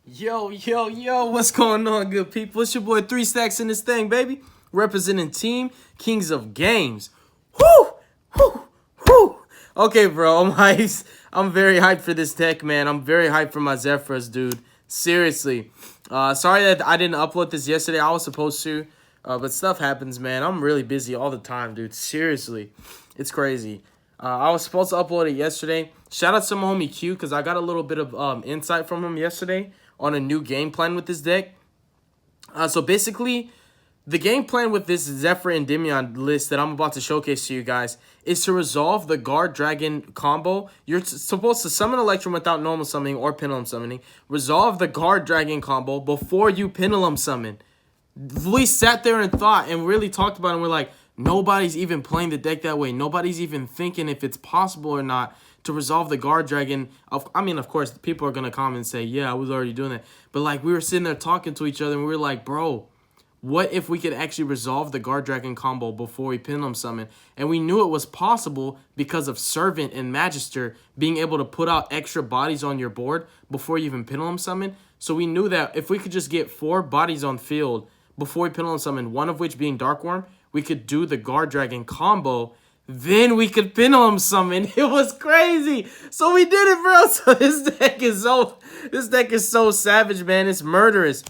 Yo, what's going on, good people? It's your boy 3 Stacks in this thing, baby. Representing Team Kings of Games. Whoo. Okay, bro, I'm hyped. I'm very hyped for this deck, man. I'm very hyped for my ZEFRAs, dude. Seriously. Sorry that I didn't upload this yesterday. I was supposed to, but stuff happens, man. I'm really busy all the time, dude. Seriously. It's crazy. I was supposed to upload it yesterday. Shout out to my homie Q, because I got a little bit of insight from him yesterday on a new game plan with this deck. So basically, the game plan with this ZEFRA and ENDYMION list that I'm about to showcase to you guys is to resolve the Guardragon combo. You're supposed to summon Electrum without normal summoning or Pendulum summoning. Resolve the Guardragon combo before you Pendulum summon. We sat there and thought and really talked about it, and we're like, nobody's even playing the deck that way. Nobody's even thinking if it's possible or not to resolve the Guardragon. I mean, of course, people are going to comment and say, yeah, I was already doing that. But, like, we were sitting there talking to each other, and we were like, bro, what if we could actually resolve the Guardragon combo before we Pendulum summon? And we knew it was possible because of Servant and Magister being able to put out extra bodies on your board before you even Pendulum summon. So we knew that if we could just get 4 bodies on field before we Pendulum summon, one of which being Dark Worm, we could do the Guardragon combo. Then we could Pendulum summon. It was crazy. So we did it, bro. So this deck is so savage, man. It's murderous.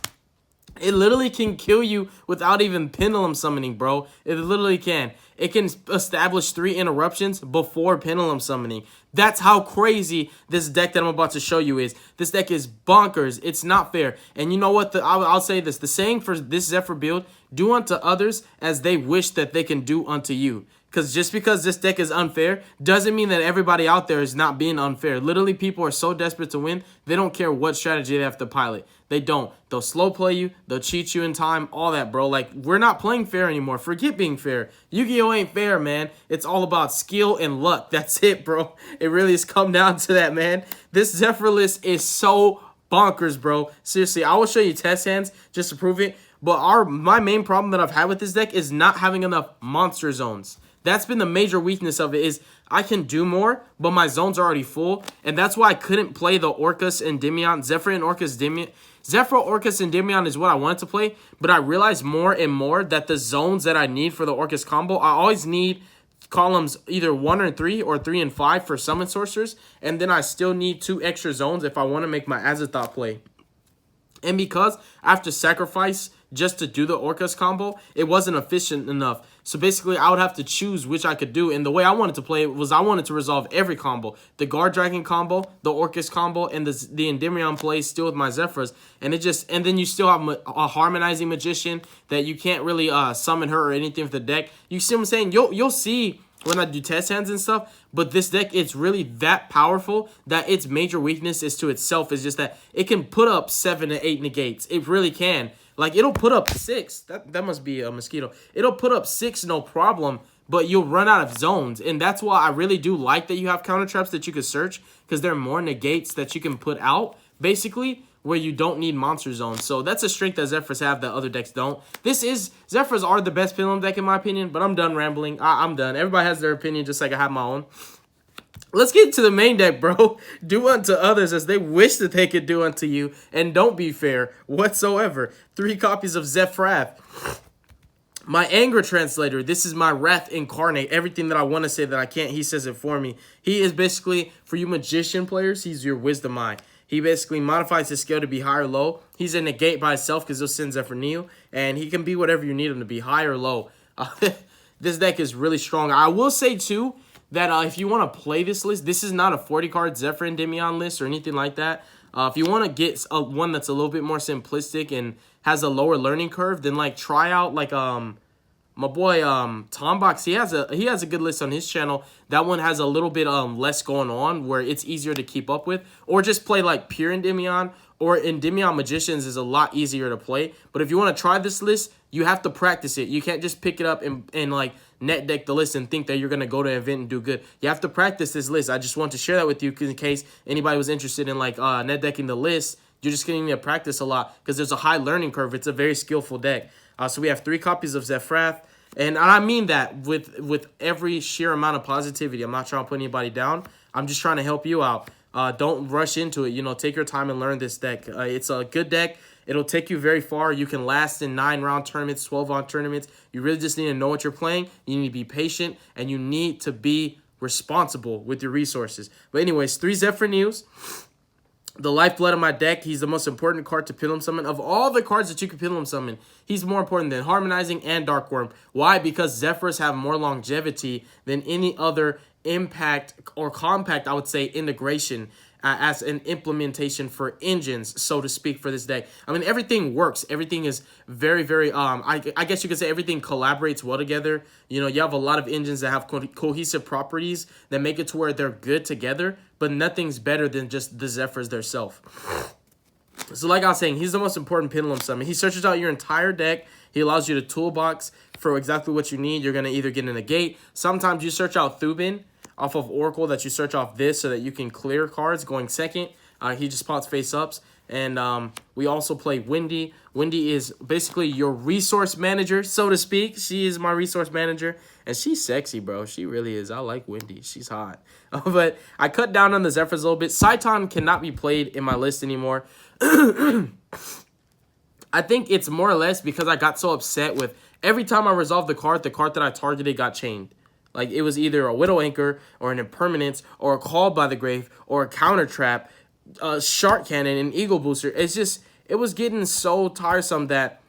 It literally can kill you without even Pendulum summoning, bro. It literally can. It can establish 3 interruptions before Pendulum summoning. That's how crazy this deck that I'm about to show you is. This deck is bonkers. It's not fair. And you know what? I'll say this. The saying for this ZEFRA build, do unto others as they wish that they can do unto you. Because just because this deck is unfair doesn't mean that everybody out there is not being unfair. Literally, people are so desperate to win, they don't care what strategy they have to pilot. They don't. They'll slow play you. They'll cheat you in time. All that, bro. Like, we're not playing fair anymore. Forget being fair. Yu-Gi-Oh! Ain't fair, man. It's all about skill and luck. That's it, bro. It really has come down to that, man. This ZEFRA list is so bonkers, bro. Seriously, I will show you test hands just to prove it. But my main problem that I've had with this deck is not having enough monster zones. That's been the major weakness of it, is I can do more, but my zones are already full. And that's why I couldn't play the Orcus and ENDYMION. ZEFRA and Orcus ENDYMION. ZEFRA, Orcus, and ENDYMION is what I wanted to play. But I realized more and more that the zones that I need for the Orcus combo, I always need columns either 1 or 3 or 3 and 5 for summon sorcerers. And then I still need 2 extra zones if I want to make my Azathoth play. And because I have to sacrifice just to do the Orcus combo, it wasn't efficient enough. So basically, I would have to choose which I could do. And the way I wanted to play it was I wanted to resolve every combo. The Guardragon combo, the Orcus combo, and the ENDYMION play still with my ZEFRAs. And then you still have a Harmonizing Magician that you can't really summon her or anything with the deck. You see what I'm saying? You'll see when I do test hands and stuff, but this deck, it's really that powerful that its major weakness is to itself is just that it can put up 7 to 8 negates. It really can. Like, it'll put up 6. That must be a mosquito. It'll put up 6, no problem, but you'll run out of zones. And that's why I really do like that you have counter traps that you can search, because there are more negates that you can put out, basically, where you don't need monster zones. So that's a strength that ZEFRAs have that other decks don't. ZEFRAs are the best Pendulum deck in my opinion, but I'm done rambling. I'm done. Everybody has their opinion just like I have my own. Let's get to the main deck, bro. Do unto others as they wish that they could do unto you, and don't be fair whatsoever. 3 copies of ZEFRA. My Anger Translator. This is my Wrath Incarnate. Everything that I want to say that I can't, he says it for me. He is basically, for you Magician players, he's your Wisdom Eye. He basically modifies his scale to be high or low. He's a negate by himself because he'll send ZEFRA Neo. And he can be whatever you need him to be, high or low. This deck is really strong. I will say, too, that if you want to play this list, this is not a 40-card ZEFRA and ENDYMION list or anything like that. If you want to get one that's a little bit more simplistic and has a lower learning curve, then, like, try out, like, my boy Tombox, he has a good list on his channel. That one has a little bit less going on, where it's easier to keep up with. Or just play like pure ENDYMION, or ENDYMION Magicians is a lot easier to play. But if you want to try this list, you have to practice it. You can't just pick it up and like net deck the list and think that you're gonna go to an event and do good. You have to practice this list. I just want to share that with you in case anybody was interested in like net decking the list. You're just going to practice a lot because there's a high learning curve. It's a very skillful deck. So we have 3 copies of ZEFRA. And I mean that with every sheer amount of positivity. I'm not trying to put anybody down. I'm just trying to help you out. Don't rush into it. You know, take your time and learn this deck. It's a good deck. It'll take you very far. You can last in 9-round tournaments, 12-round tournaments. You really just need to know what you're playing. You need to be patient, and you need to be responsible with your resources. But anyways, 3 ZEFRA news. The lifeblood of my deck. He's the most important card to Pendulum Summon. Of all the cards that you can Pendulum Summon, he's more important than Harmonizing and Dark Worm. Why? Because ZEFRAs have more longevity than any other impact or compact, I would say, integration as an implementation for engines, so to speak, for this deck. I mean, everything works. Everything is very, very, I guess you could say everything collaborates well together. You know, you have a lot of engines that have cohesive properties that make it to where they're good together, but nothing's better than just the ZEFRAs themselves. So like I was saying, he's the most important Pendulum Summon. He searches out your entire deck. He allows you to toolbox for exactly what you need. You're going to either get in a gate. Sometimes you search out Thubin off of Oracle, that you search off this so that you can clear cards going second. He just pots face-ups. And we also play Wendy. Wendy is basically your resource manager, so to speak. She is my resource manager. And she's sexy, bro. She really is. I like Wendy. She's hot. But I cut down on the ZEFRAs a little bit. Saiton cannot be played in my list anymore. I think it's more or less because I got so upset with every time I resolved the card that I targeted got chained. Like, it was either a Widow Anchor or an Impermanence or a Call by the Grave or a Counter Trap, a Shark Cannon, an Eagle Booster. It's just, it was getting so tiresome that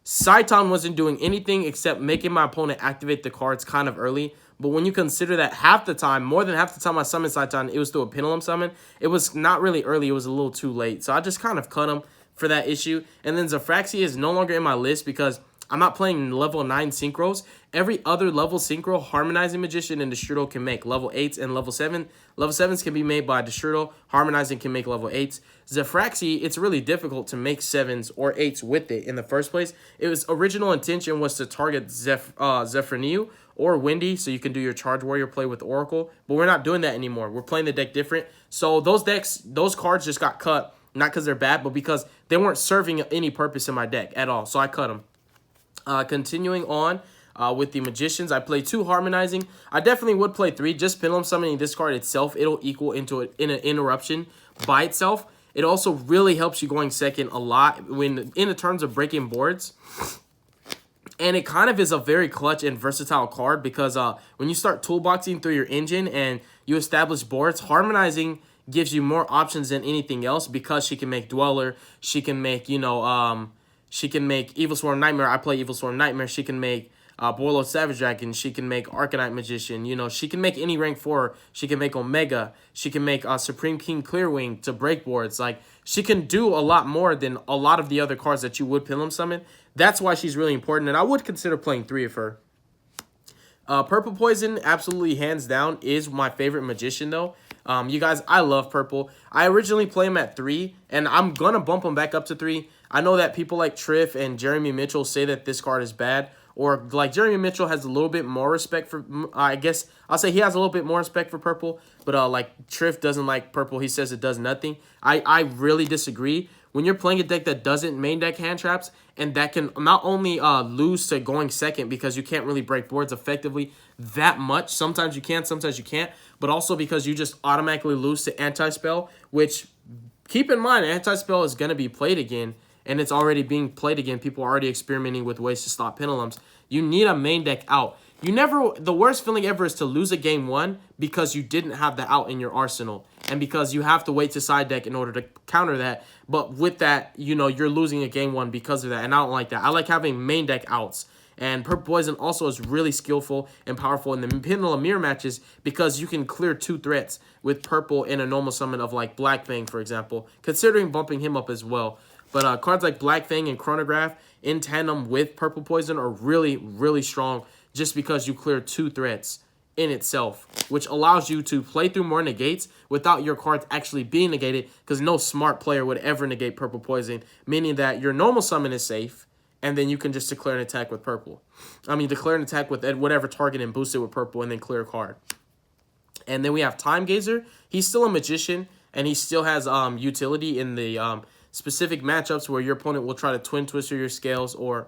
Saiton wasn't doing anything except making my opponent activate the cards kind of early. But when you consider that half the time, more than half the time I summoned Saiton, it was through a Pendulum Summon, it was not really early. It was a little too late. So I just kind of cut him for that issue. And then ZEFRAXIA is no longer in my list because I'm not playing level 9 synchros. Every other level synchro, Harmonizing Magician and Destrudo can make level 8s and level 7. Level 7s can be made by Destrudo. Harmonizing can make level 8s. ZEFRAXIA, it's really difficult to make 7s or 8s with it in the first place. Its original intention was to target ZEFRA or Wendy, so you can do your Charge Warrior play with Oracle. But we're not doing that anymore. We're playing the deck different. So those cards just got cut, not because they're bad, but because they weren't serving any purpose in my deck at all. So I cut them. Continuing on with the Magicians, I play 2 Harmonizing. I definitely would play 3. Just Pendulum Summoning this card itself, it'll equal into an interruption by itself. It also really helps you going second a lot when in the terms of breaking boards. And it kind of is a very clutch and versatile card because when you start toolboxing through your engine and you establish boards, Harmonizing gives you more options than anything else because she can make Dweller, she can make, you know, she can make Evil Swarm Nightmare. I play Evil Swarm Nightmare. She can make Boilo Savage Dragon. She can make Arcanite Magician. You know, she can make any rank 4. She can make Omega. She can make Supreme King Clearwing to break boards. Like, she can do a lot more than a lot of the other cards that you would Pendulum Summon. That's why she's really important, and I would consider playing 3 of her. Purple Poison, absolutely hands down, is my favorite Magician, though. You guys, I love Purple. I originally play him at 3, and I'm going to bump him back up to 3. I know that people like Triff and Jeremy Mitchell say that this card is bad. Or, like, Jeremy Mitchell has a little bit more respect for, I guess, I'll say he has a little bit more respect for Purple. But, like, Triff doesn't like Purple. He says it does nothing. I really disagree. When you're playing a deck that doesn't main deck hand traps and that can not only lose to going second because you can't really break boards effectively that much. Sometimes you can, sometimes you can't. But also because you just automatically lose to Anti-Spell, which, keep in mind, Anti-Spell is going to be played again. And it's already being played again. People are already experimenting with ways to stop Pendulums. You need a main deck out. The worst feeling ever is to lose a game 1 because you didn't have the out in your arsenal. And because you have to wait to side deck in order to counter that. But with that, you know, you're losing a game 1 because of that. And I don't like that. I like having main deck outs. And Purple Poison also is really skillful and powerful in the Pendulum Mirror matches because you can clear 2 threats with Purple in a normal summon of like Black Fang, for example. Considering bumping him up as well. But cards like Black Fang and Chronograph in tandem with Purple Poison are really, really strong just because you clear 2 threats in itself, which allows you to play through more negates without your cards actually being negated because no smart player would ever negate Purple Poison, meaning that your normal summon is safe and then you can just declare an attack with Purple. Declare an attack with whatever target and boost it with Purple and then clear a card. And then we have Time Gazer. He's still a Magician and he still has utility in the specific matchups where your opponent will try to Twin Twister your scales, or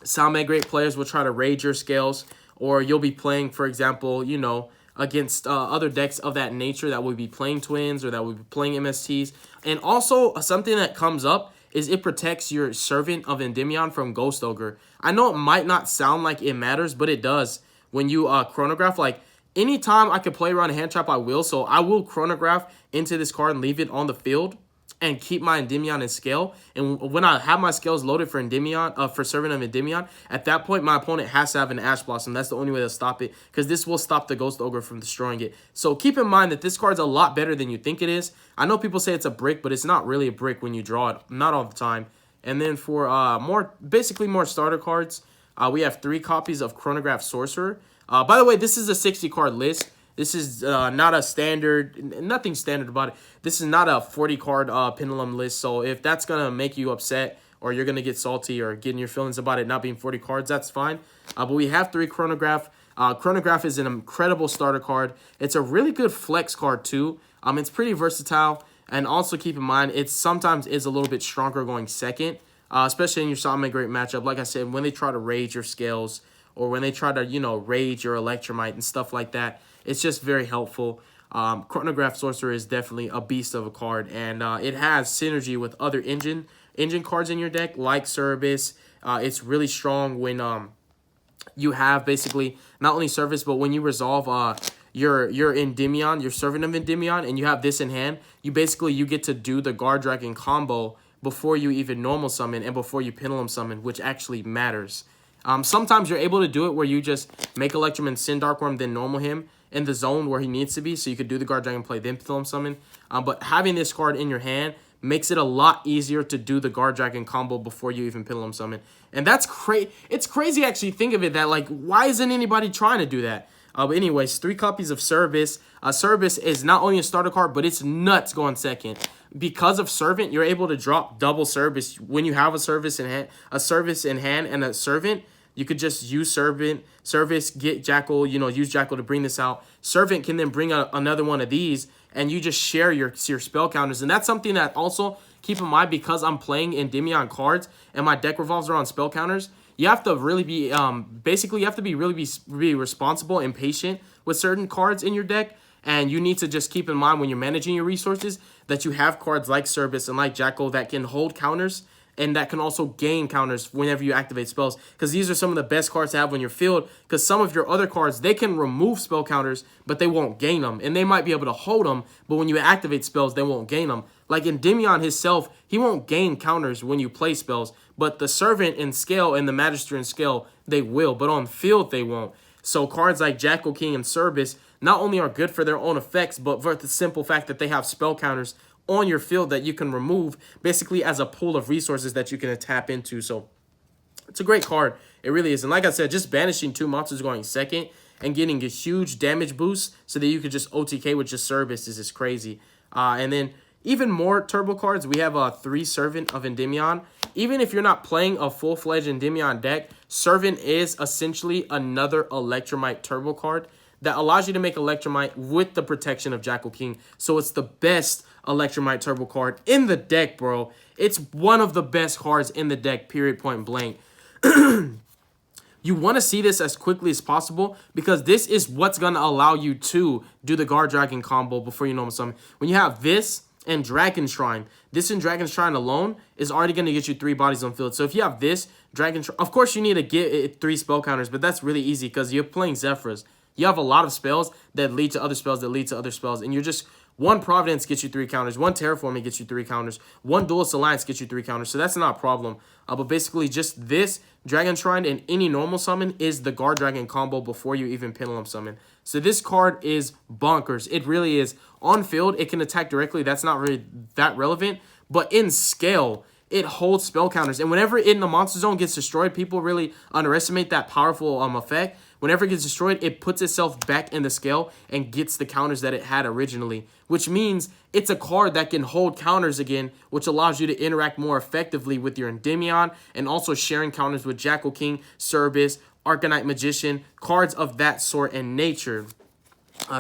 Sound Migrate players will try to raid your scales, or you'll be playing, for example, you know, against other decks of that nature that would be playing Twins or that would be playing MSTs. And also, something that comes up is it protects your Servant of Endymion from Ghost Ogre. I know it might not sound like it matters, but it does. When you chronograph, like, anytime I could play around a hand trap, I will. So I will chronograph into this card and leave it on the field and keep my Endymion in scale. And when I have my scales loaded for Endymion, for Servant of Endymion, at that point, my opponent has to have an Ash Blossom. That's the only way to stop it, because this will stop the Ghost Ogre from destroying it. So keep in mind that this card's a lot better than you think it is. I know people say it's a brick, but it's not really a brick when you draw it. Not all the time. And then for basically more starter cards, we have 3 copies of Chronograph Sorcerer. By the way, this is a 60 card list. This is not a standard, nothing standard about it. This is not a 40 card pendulum list. So if that's going to make you upset or you're going to get salty or get in your feelings about it not being 40 cards, that's fine. But we have 3 Chronograph. Chronograph is an incredible starter card. It's a really good flex card too. It's pretty versatile. And also keep in mind, it sometimes is a little bit stronger going second, especially in your Summon Great matchup. Like I said, when they try to raid your scales or when they try to, raid your Electromite and stuff like that, it's just very helpful. Chronograph Sorcerer is definitely a beast of a card, and it has synergy with other engine cards in your deck, like Cerberus. It's really strong when you have basically not only Service, but when you resolve your Endymion, your Servant of Endymion, and you have this in hand, you get to do the GUARDRAGON combo before you even normal summon and before you pendulum summon, which actually matters. Sometimes you're able to do it where you just make Electrum Sin Dark Worm, then normal him in the zone where he needs to be, so you could do the GUARDRAGON play, then pendulum summon. But having this card in your hand makes it a lot easier to do the GUARDRAGON combo before you even pendulum summon. And that's crazy. It's crazy actually think of it that, like, why isn't anybody trying to do that? But anyways, 3 copies of Cerberus. Cerberus is not only a starter card, but it's nuts going second. Because of Servant, you're able to drop double Cerberus. When you have a Service in hand and a Servant, you could just use Service, get Jackal, use Jackal to bring this out. Servant can then bring another one of these, and you just share your spell counters. And that's something that also keep in mind, because I'm playing Endymion cards and my deck revolves around spell counters. You have to really be, basically, you have to be really responsible and patient with certain cards in your deck. And you need to just keep in mind when you're managing your resources that you have cards like Cerberus and like Jackal that can hold counters and that can also gain counters whenever you activate spells. Because these are some of the best cards to have on your field. Because some of your other cards, they can remove spell counters, but they won't gain them. And they might be able to hold them, but when you activate spells, they won't gain them. Like Endymion himself, he won't gain counters when you play spells. But the Servant in scale and the Magister in scale, they will. But on field, they won't. So cards like Jackal King and Cerberus not only are good for their own effects, but for the simple fact that they have spell counters on your field that you can remove basically as a pool of resources that you can tap into. So it's a great card. It really is. And like I said, just banishing 2 monsters going second and getting a huge damage boost so that you could just OTK with just Cerberus is just crazy. And then even more turbo cards, we have a 3 Servant of Endymion. Even if you're not playing a full-fledged Endymion deck, Servant is essentially another Electromite turbo card that allows you to make Electromite with the protection of Jackal King. So it's the best Electromite turbo card in the deck, bro. It's one of the best cards in the deck, period, point blank. You want to see this as quickly as possible because this is what's going to allow you to do the GUARDRAGON combo before you normal summon. When you have this and Dragon Shrine, this and Dragon Shrine alone is already going to get you 3 bodies on field. So if you have this, Dragon Shrine, of course you need to get it 3 spell counters, but that's really easy because you're playing ZEFRAs. You have a lot of spells that lead to other spells that lead to other spells, and you're just, 1 Providence gets you 3 counters, 1 Terraforming gets you 3 counters, 1 Duelist Alliance gets you 3 counters, so that's not a problem. But basically just this Dragon Shrine and any normal summon is the GUARDRAGON combo before you even pendulum summon. So this card is bonkers. It really is. On field, it can attack directly. That's not really that relevant, but in scale, it holds spell counters. And whenever in the monster zone gets destroyed, people really underestimate that powerful effect. Whenever it gets destroyed, it puts itself back in the scale and gets the counters that it had originally, which means it's a card that can hold counters again, which allows you to interact more effectively with your Endymion and also sharing counters with Jackal King, Cerberus, Arcanite Magician, cards of that sort and nature.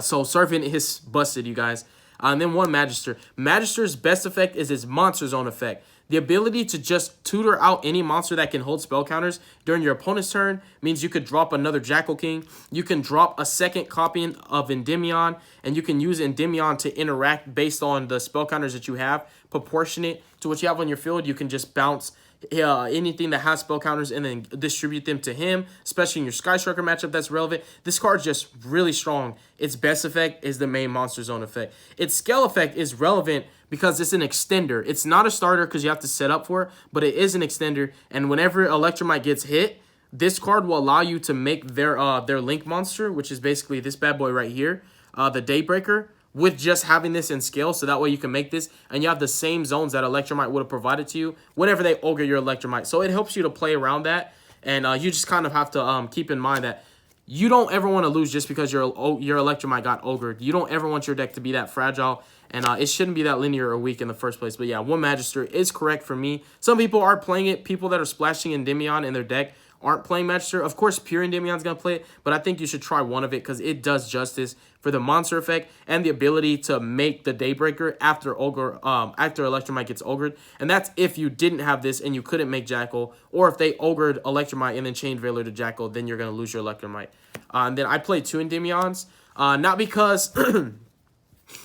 So Servant is busted, you guys. And then 1 Magister. Magister's best effect is his Monster Zone effect. The ability to just tutor out any monster that can hold spell counters during your opponent's turn means you could drop another Jackal King. You can drop a second copy of Endymion, and you can use Endymion to interact based on the spell counters that you have, proportionate to what you have on your field. You can just bounce anything that has spell counters and then distribute them to him, especially in your Sky Striker matchup that's relevant. This card's just really strong. Its best effect is the main Monster Zone effect. Its scale effect is relevant because it's an extender. It's not a starter because you have to set up for it, but it is an extender. And whenever Electromite gets hit, this card will allow you to make their Link monster, which is basically this bad boy right here, the Daybreaker, with just having this in scale, so that way you can make this, and you have the same zones that Electromite would have provided to you whenever they ogre your Electromite. So it helps you to play around that, and you just kind of have to keep in mind that you don't ever want to lose just because your Electromite got ogred. You don't ever want your deck to be that fragile, and it shouldn't be that linear or weak in the first place. But yeah, one Magister is correct for me. Some people are playing it. People that are splashing Endymion in their deck aren't playing Magister. Of course, pure Endymion's going to play it, but I think you should try one of it because it does justice for the monster effect and the ability to make the Daybreaker after Electromite gets ogred. And that's if you didn't have this and you couldn't make Jackal, or if they ogred Electromite and then chained Veiler to Jackal, then you're going to lose your Electromite. And then I played 2 Endymions, not because...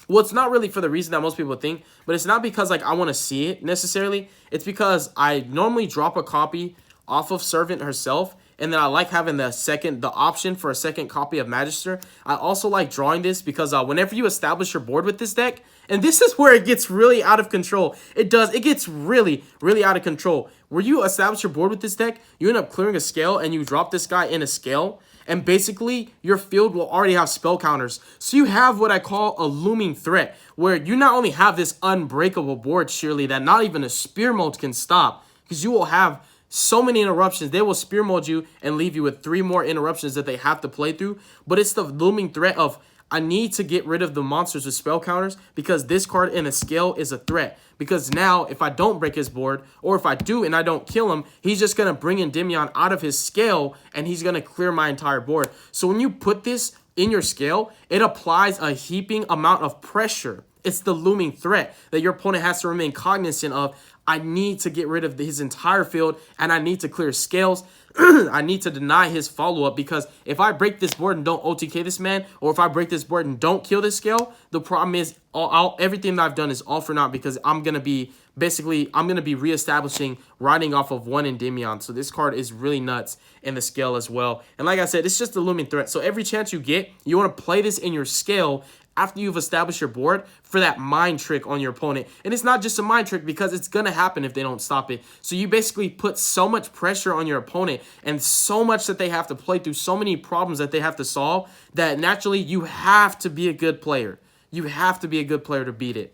Well, it's not really for the reason that most people think, but it's not because like I want to see it necessarily. It's because I normally drop a copy off of Servant herself, and then I like having the option for a second copy of Magister. I also like drawing this because whenever you establish your board with this deck, and this is where it gets really out of control. It gets really, really out of control. Where you establish your board with this deck, you end up clearing a scale, and you drop this guy in a scale, and basically your field will already have spell counters. So you have what I call a looming threat, where you not only have this unbreakable board, surely, that not even a spear mode can stop, because you will have so many interruptions. They will spear mode you and leave you with 3 more interruptions that they have to play through. But it's the looming threat of, I need to get rid of the monsters with spell counters because this card in a scale is a threat. Because now, if I don't break his board, or if I do and I don't kill him, he's just going to bring Endymion out of his scale and he's going to clear my entire board. So when you put this in your scale, it applies a heaping amount of pressure. It's the looming threat that your opponent has to remain cognizant of. I need to get rid of his entire field, and I need to clear scales. I need to deny his follow-up, because if I break this board and don't OTK this man, or if I break this board and don't kill this scale, the problem is everything that I've done is all for naught, because I'm going to be reestablishing riding off of 1 Endymion. So this card is really nuts in the scale as well. And like I said, it's just a looming threat. So every chance you get, you want to play this in your scale after you've established your board for that mind trick on your opponent. And it's not just a mind trick, because it's going to happen if they don't stop it. So you basically put so much pressure on your opponent and so much that they have to play through, so many problems that they have to solve, that naturally you have to be a good player. You have to be a good player to beat it.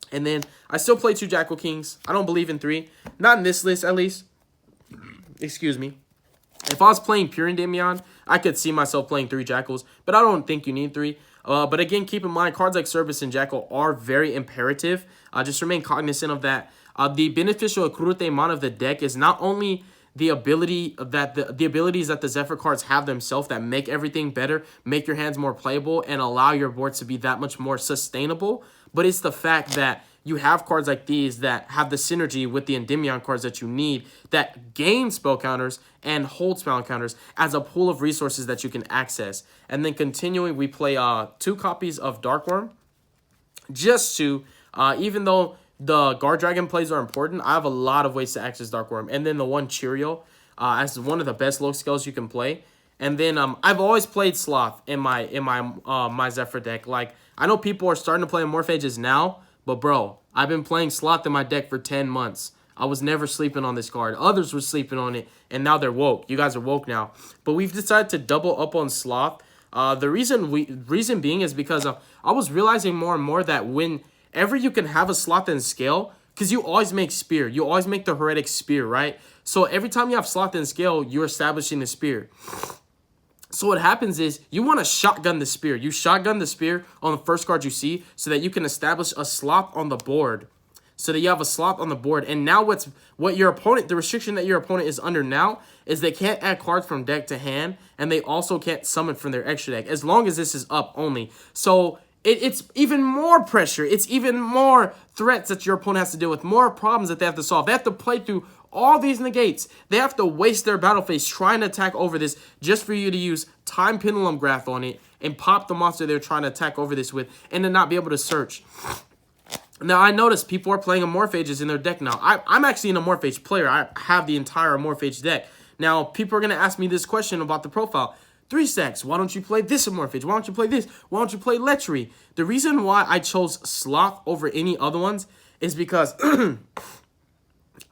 And then I still play 2 Jackal Kings. I don't believe in 3. Not in this list, at least. Excuse me. If I was playing pure Endymion, I could see myself playing 3 Jackals, but I don't think you need 3. But again, keep in mind, cards like Cerberus and Jackal are very imperative. Just remain cognizant of that. The beneficial accrutemon of the deck is not only the abilities that the ZEFRA cards have themselves that make everything better, make your hands more playable, and allow your board to be that much more sustainable, but it's the fact that you have cards like these that have the synergy with the Endymion cards that you need, that gain spell counters and hold spell counters as a pool of resources that you can access. And then continuing, we play 2 copies of Darkworm. Just to, even though the Guardragon plays are important, I have a lot of ways to access Darkworm. And then the 1 Cheerio as one of the best low scales you can play. And then I've always played Sloth in my ZEFRA deck. Like, I know people are starting to play Morphages now, but bro, I've been playing Sloth in my deck for 10 months. I was never sleeping on this card. Others were sleeping on it, and now they're woke. You guys are woke now. But we've decided to double up on Sloth. The reason being is because I was realizing more and more that whenever you can have a Sloth in scale, because you always make Spear. You always make the Heretic Spear, right? So every time you have Sloth in scale, you're establishing the Spear. So what happens is you want to shotgun the Spear. You shotgun the Spear on the first card you see so that you can establish a Sloth on the board. So that you have a Sloth on the board. And now the restriction that your opponent is under now is they can't add cards from deck to hand, and they also can't summon from their extra deck, as long as this is up only. So it's even more pressure. It's even more threats that your opponent has to deal with, more problems that they have to solve. They have to play through all these negates. They have to waste their battle phase trying to attack over this just for you to use Time Pendulum Graph on it and pop the monster they're trying to attack over this with and then not be able to search. Now, I noticed people are playing Amorphages in their deck now. I'm actually an Amorphage player. I have the entire Amorphage deck. Now, people are going to ask me this question about the profile. 3 stacks, why don't you play this Amorphage? Why don't you play this? Why don't you play Lechery? The reason why I chose Sloth over any other ones is because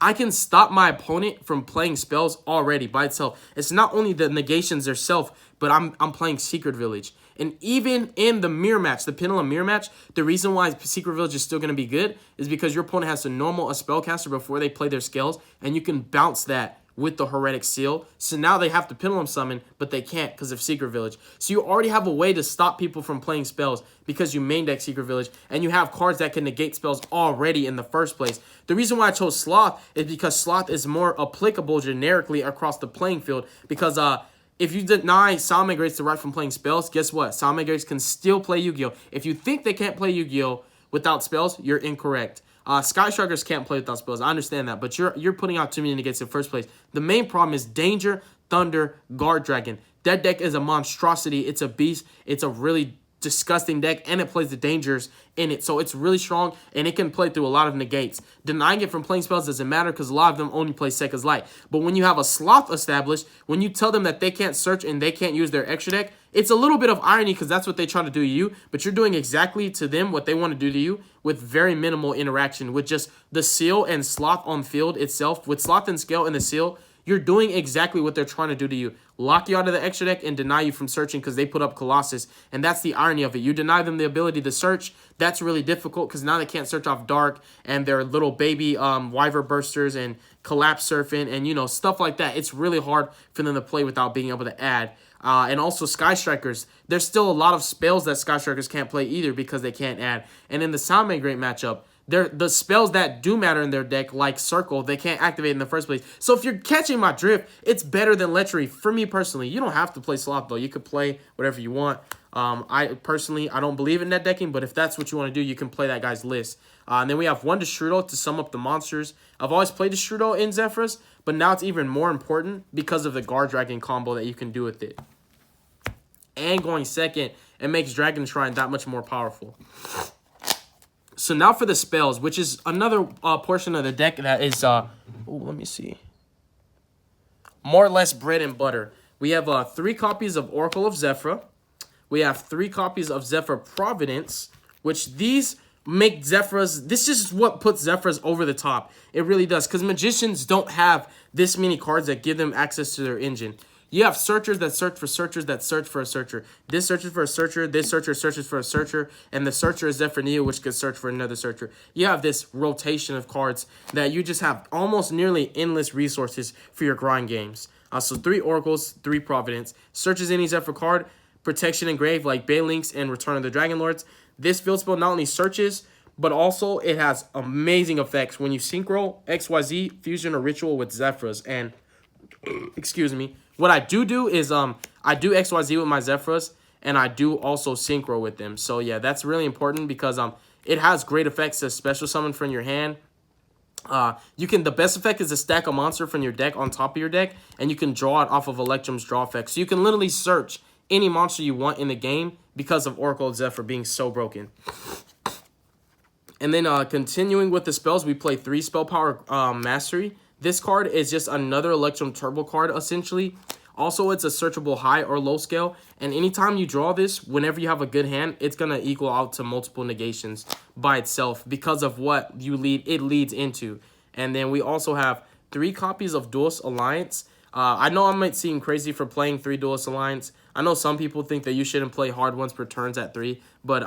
I can stop my opponent from playing spells already by itself. It's not only the negations themselves, but I'm playing Secret Village. And even in the mirror match, the Pendulum mirror match, the reason why Secret Village is still going to be good is because your opponent has to normal a spellcaster before they play their scales, and you can bounce that with the Heretic Seal. So now they have to Pendulum Summon, but they can't because of Secret Village. So you already have a way to stop people from playing spells because you main deck Secret Village, and you have cards that can negate spells already in the first place. The reason why I chose Sloth is because Sloth is more applicable generically across the playing field because if you deny Salamangreats the right from playing spells, guess what? Salamangreats can still play Yu-Gi-Oh! If you think they can't play Yu-Gi-Oh! Without spells, you're incorrect. Sky Strikers can't play without spells. I understand that, but you're putting out too many negates in the first place. The main problem is Danger, Thunder, Guard Dragon. That deck is a monstrosity. It's a beast. It's a really disgusting deck, and it plays the dangers in it. So it's really strong, and it can play through a lot of negates. Denying it from playing spells doesn't matter because a lot of them only play Sekka's Light. But when you have a Sloth established, when you tell them that they can't search and they can't use their extra deck, it's a little bit of irony because that's what they try to do to you, but you're doing exactly to them what they want to do to you with very minimal interaction. With just the Seal and Sloth on field itself, with Sloth and Scale and the Seal, you're doing exactly what they're trying to do to you. Lock you out of the extra deck and deny you from searching because they put up Colossus. And that's the irony of it. You deny them the ability to search. That's really difficult because now they can't search off Dark and their little baby Wyver Bursters and Collapse Surfing and, you know, stuff like that. It's really hard for them to play without being able to add. And also Sky Strikers. There's still a lot of spells that Sky Strikers can't play either because they can't add. And in the Salamangreat matchup, the spells that do matter in their deck, like Circle, they can't activate in the first place. So if you're catching my drift, it's better than Lechery for me personally. You don't have to play Sloth, though. You could play whatever you want. I don't believe in net decking, but if that's what you want to do, you can play that guy's list. And then we have 1 Destrudo to sum up the monsters. I've always played Destrudo in ZEFRAs, but now it's even more important because of the Guard Dragon combo that you can do with it. And going second, it makes Dragon Shrine that much more powerful. So now for the spells, which is another portion of the deck that is, let me see, more or less bread and butter. We have 3 copies of Oracle of ZEFRA. We have 3 copies of ZEFRA Providence, which these make ZEFRAs, this is what puts ZEFRAs over the top. It really does, because Magicians don't have this many cards that give them access to their engine. You have searchers that search for searchers that search for a searcher. This searches for a searcher, this searcher searches for a searcher, and the searcher is ZEFRA Neo, which could search for another searcher. You have this rotation of cards that you just have almost nearly endless resources for your grind games. So 3 Oracles, 3 Providence. Searches any ZEFRA card, Protection Engrave like Baylinks and Return of the Dragon Lords. This field spell not only searches, but also it has amazing effects when you synchro XYZ, Fusion, or Ritual with ZEFRAs. And, excuse me, what I do is I do XYZ with my ZEFRAs, and I do also synchro with them. So yeah, that's really important because it has great effects to special summon from your hand. The best effect is to stack a monster from your deck on top of your deck, and you can draw it off of Electrum's draw effect. So you can literally search any monster you want in the game because of Oracle of ZEFRA being so broken. And then continuing with the spells, we play 3 Spell Power Mastery. This card is just another Electrum Turbo card, essentially. Also, it's a searchable high or low scale. And anytime you draw this, whenever you have a good hand, it's going to equal out to multiple negations by itself because of what it leads into. And then we also have 3 copies of Duelist Alliance. I know I might seem crazy for playing 3 Duelist Alliance. I know some people think that you shouldn't play hard ones per turns at 3, but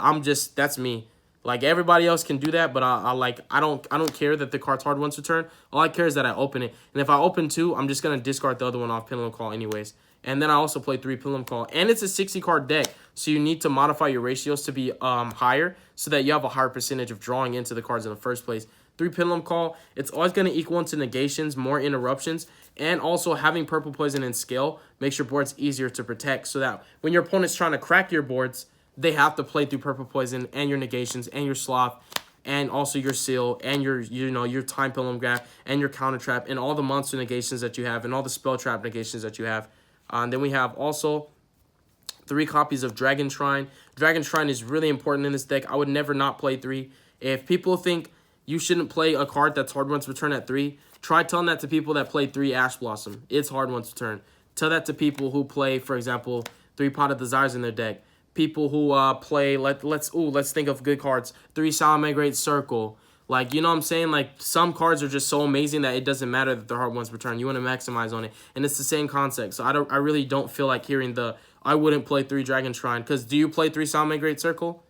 that's me. Like, everybody else can do that, but I don't care that the card's hard once a turn. All I care is that I open it. And if I open 2, I'm just going to discard the other one off Pendulum Call anyways. And then I also play 3 Pendulum Call. And it's a 60-card deck, so you need to modify your ratios to be higher so that you have a higher percentage of drawing into the cards in the first place. 3 Pendulum Call, it's always going to equal into negations, more interruptions, and also having Purple Poison and Scale makes your boards easier to protect so that when your opponent's trying to crack your boards, they have to play through Purple Poison and your negations and your Sloth and also your Seal and your, your Time Pendulum Graph and your Counter Trap and all the monster negations that you have and all the Spell Trap negations that you have. And then we have also 3 copies of Dragon Shrine. Dragon Shrine is really important in this deck. I would never not play 3. If people think you shouldn't play a card that's hard once return at 3, try telling that to people that play 3 Ash Blossom. It's hard once return. Tell that to people who play, for example, 3 Pot of Desires in their deck. People who play, let's think of good cards. 3 Salamangreat Circle. Like, you know what I'm saying? Like, some cards are just so amazing that it doesn't matter that they're hard once return. You want to maximize on it. And it's the same concept. So I really don't feel like hearing the, I wouldn't play 3 Dragon Shrine. Because do you play 3 Salamangreat Circle?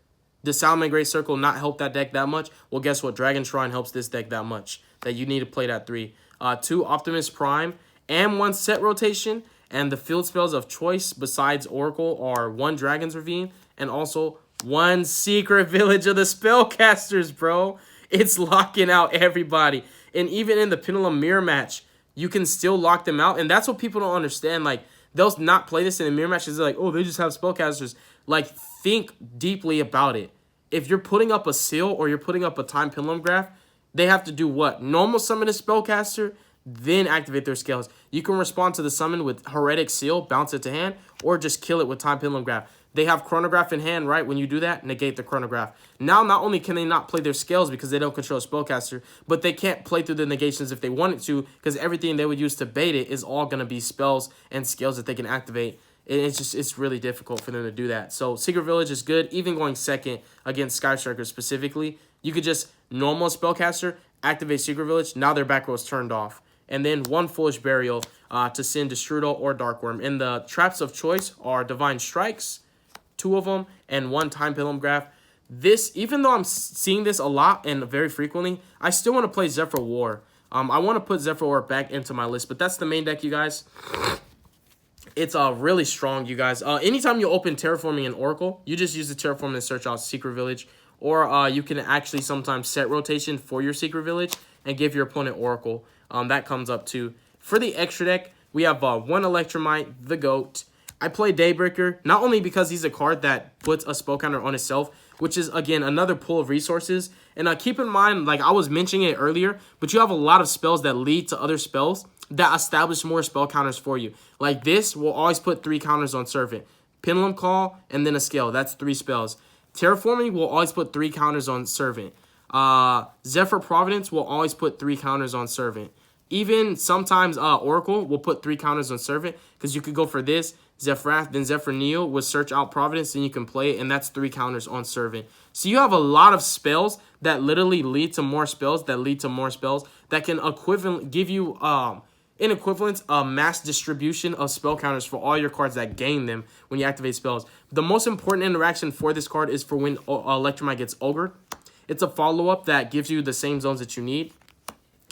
Does Salamangreat Circle not help that deck that much? Well, guess what? Dragon Shrine helps this deck that much. That you need to play that 3. 2 Optimus Prime and 1 set rotation. And the field spells of choice besides Oracle are 1 Dragon's Ravine and also 1 Secret Village of the Spellcasters, bro. It's locking out everybody. And even in the Pendulum Mirror match, you can still lock them out. And that's what people don't understand. Like, they'll not play this in the mirror matches. They're like, oh, they just have Spellcasters. Like, think deeply about it. If you're putting up a Seal or you're putting up a Time Pendulum Graph, they have to do what? Normal summon a Spellcaster, then activate their skills. You can respond to the summon with Heretic Seal, bounce it to hand, or just kill it with Time Pendulum Graph. They have Chronograph in hand, right? When you do that, negate the Chronograph. Now, not only can they not play their scales because they don't control a Spellcaster, but they can't play through the negations if they wanted to because everything they would use to bait it is all going to be spells and scales that they can activate. It's really difficult for them to do that. So Secret Village is good, even going second against Sky Striker specifically. You could just normal Spellcaster, activate Secret Village, now their back row is turned off. And then 1 Foolish Burial to send Destrudo or Darkworm. And the traps of choice are Divine Strikes, 2 of them, and 1 Time Pendulum Graph. This, even though I'm seeing this a lot and very frequently, I still want to play ZEFRA War. I want to put ZEFRA War back into my list, but that's the main deck, you guys. It's really strong, you guys. Anytime you open Terraforming and Oracle, you just use the Terraform and search out Secret Village. Or you can actually sometimes set rotation for your Secret Village and give your opponent Oracle. That comes up too. For the extra deck, we have 1 Electromite, the GOAT. I play Daybreaker, not only because he's a card that puts a spell counter on itself, which is, again, another pool of resources. And keep in mind, like I was mentioning it earlier, but you have a lot of spells that lead to other spells that establish more spell counters for you. Like this will always put 3 counters on Servant. Pendulum Call, and then a Scale. That's 3 spells. Terraforming will always put 3 counters on Servant. ZEFRA Providence will always put 3 counters on Servant. Even sometimes Oracle will put 3 counters on Servant because you could go for this, Zephyr, then Zephyr Neo will search out Providence and you can play it, and that's 3 counters on Servant. So you have a lot of spells that literally lead to more spells that can give you in equivalence a mass distribution of spell counters for all your cards that gain them when you activate spells. The most important interaction for this card is for when Electromite gets Ogre. It's a follow-up that gives you the same zones that you need.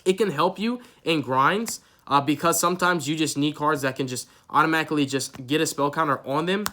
It can help you in grinds because sometimes you just need cards that can just automatically just get a spell counter on them.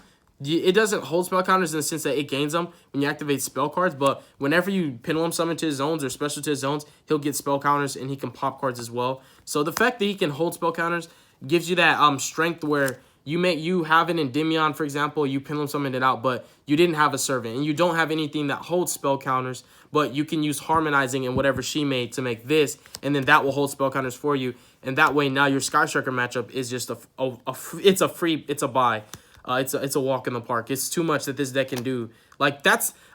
It doesn't hold spell counters in the sense that it gains them when you activate spell cards, but whenever you Pendulum Summon to his zones or Special to his zones, he'll get spell counters and he can pop cards as well. So the fact that he can hold spell counters gives you that strength where you have an Endymion, for example, you Pendulum Summoned it out, but you didn't have a Servant, and you don't have anything that holds spell counters, but you can use Harmonizing and whatever she made to make this, and then that will hold spell counters for you, and that way now your Sky Striker matchup is just it's a buy. It's a walk in the park. It's too much that this deck can do. Like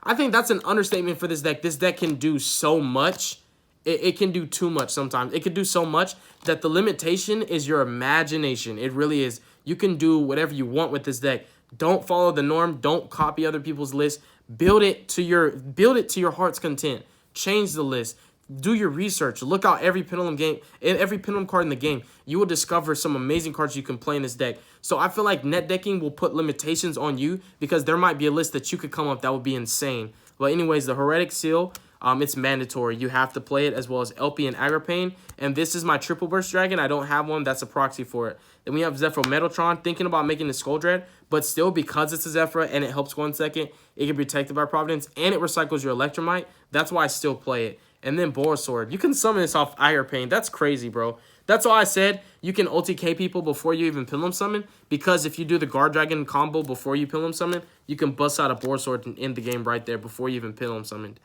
I think that's an understatement for this deck. This deck can do so much. It can do too much sometimes. It can do so much that the limitation is your imagination. It really is. You can do whatever you want with this deck. Don't follow the norm. Don't copy other people's lists. Build it to your heart's content. Change the list. Do your research. Look out every pendulum card in the game. You will discover some amazing cards you can play in this deck. So I feel like net decking will put limitations on you because there might be a list that you could come up that would be insane. But anyways, the Heretic Seal, it's mandatory. You have to play it, as well as LP and Agripane. And this is my Triple Burst Dragon. I don't have one. That's a proxy for it. Then we have ZEFRA Metaltron, thinking about making the Skull Dread, but still, because it's a ZEFRA and it helps 1 second, it can be protected by Providence, and it recycles your Electromite. That's why I still play it. and then Sword. You can summon this off Ire Pain. That's crazy, bro. That's why I said you can OTK people before you even Pilum Summon, because if you do the Guard Dragon combo before you Pilum Summon, you can bust out a Sword and end the game right there before you even Pilum Summoned.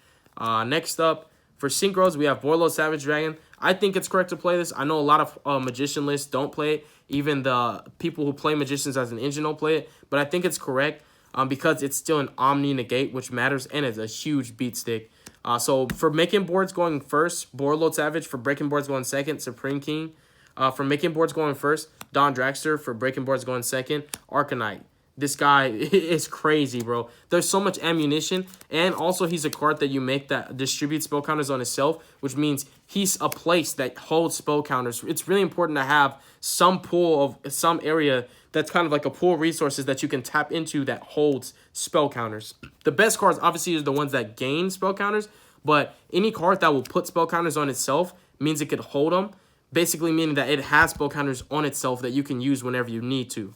Next up, for Synchros, we have Borlo Savage Dragon. I think it's correct to play this. I know a lot of Magician lists don't play it. Even the people who play Magicians as an engine don't play it. But I think it's correct because it's still an Omni Negate, which matters, and it's a huge beat stick. So for making boards going first, Borlo Savage. For breaking boards going second, Supreme King. For making boards going first, Don Dragster. For breaking boards going second, Arcanite. This guy is crazy, bro. There's so much ammunition, and also he's a card that you make that distributes spell counters on itself, which means he's a place that holds spell counters. It's really important to have some pool of some area that's kind of like a pool of resources that you can tap into that holds spell counters. The best cards obviously are the ones that gain spell counters, but any card that will put spell counters on itself means it could hold them, basically meaning that it has spell counters on itself that you can use whenever you need to.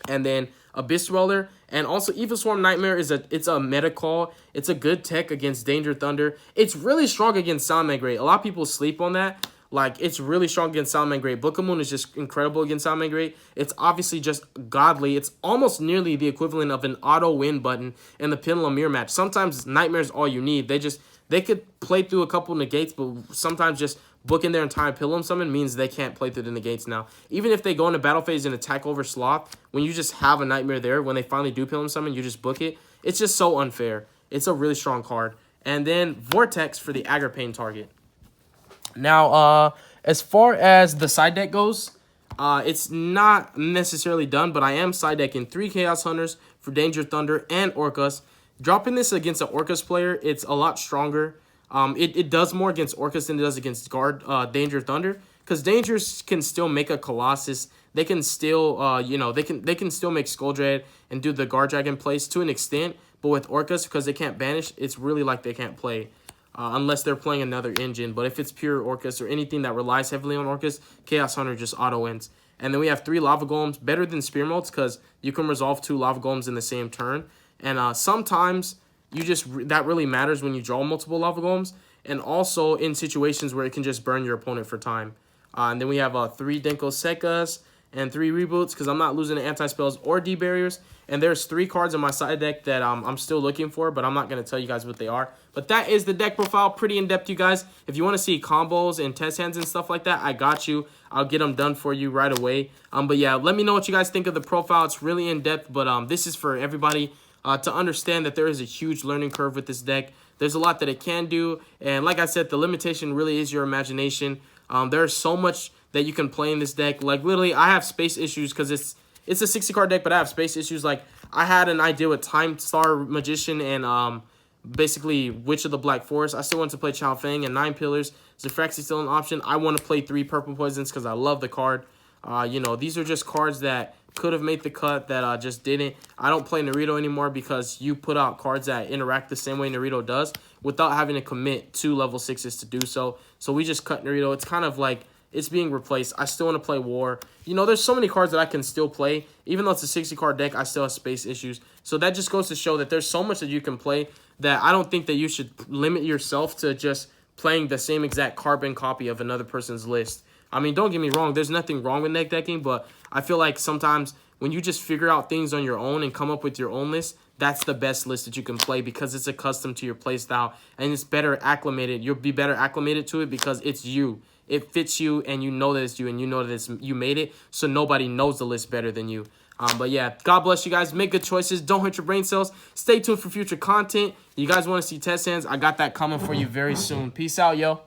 And then Abyss Dweller, and also Evil Swarm Nightmare it's a meta call. It's a good tech against Danger Thunder. It's really strong against Salamangreat. A lot of people sleep on that. Like, it's really strong against Salamangreat. Book of Moon is just incredible against Salamangreat. It's obviously just godly. It's almost nearly the equivalent of an auto win button in the Pendulum Mirror match. Sometimes Nightmare's all you need. They could play through a couple negates, but sometimes just booking their entire Pilum Summon means they can't play through the negates now. Even if they go into battle phase and attack over Sloth, when you just have a Nightmare there, when they finally do Pilum Summon, you just book it. It's just so unfair. It's a really strong card. And then Vortex for the Aggro Pain target. Now, as far as the side deck goes, it's not necessarily done, but I am side decking 3 Chaos Hunters for Danger Thunder and Orcus. Dropping this against an Orcus player, it's a lot stronger. It does more against Orcus than it does against Danger Thunder, because Dangers can still make a Colossus. They can still, they can still make Skull Dread and do the Guard Dragon plays to an extent. But with Orcus, because they can't banish, it's really like they can't play unless they're playing another engine. But if it's pure Orcus or anything that relies heavily on Orcus, Chaos Hunter just auto wins. And then we have 3 Lava Golems, better than Spear Molds because you can resolve 2 Lava Golems in the same turn. And sometimes that really matters when you draw multiple Lava Golems, and also in situations where it can just burn your opponent for time. And then we have 3 Denko Sekkas and 3 Reboots, because I'm not losing the anti-spells or D-barriers. And there's 3 cards in my side deck that I'm still looking for, but I'm not going to tell you guys what they are. But that is the deck profile. Pretty in-depth, you guys. If you want to see combos and test hands and stuff like that, I got you. I'll get them done for you right away. But yeah, let me know what you guys think of the profile. It's really in-depth, but this is for everybody to understand that there is a huge learning curve with this deck. There's a lot that it can do, and like I said, the limitation really is your imagination. There's so much that you can play in this deck. Like, literally, I have space issues because it's a 60-card deck, but I have space issues. Like, I had an idea with Time Star Magician and basically Witch of the Black Forest. I still want to play Chao Feng and 9 Pillars. Zefraxi's still an option. I want to play 3 Purple Poisons because I love the card. These are just cards that could have made the cut that just didn't. I don't play Naruto anymore because you put out cards that interact the same way Naruto does without having to commit 2 level 6s to do so. So we just cut Naruto. It's kind of like it's being replaced. I still want to play War. There's so many cards that I can still play. Even though it's a 60-card deck, I still have space issues. So that just goes to show that there's so much that you can play that I don't think that you should limit yourself to just playing the same exact carbon copy of another person's list. I mean, don't get me wrong. There's nothing wrong with neck decking, but I feel like sometimes when you just figure out things on your own and come up with your own list, that's the best list that you can play because it's accustomed to your play style and it's better acclimated. You'll be better acclimated to it because it's you. It fits you, and you know that it's you, and you know that you made it, so nobody knows the list better than you. But yeah, God bless you guys. Make good choices. Don't hurt your brain cells. Stay tuned for future content. You guys want to see test hands? I got that coming for you very soon. Peace out, yo.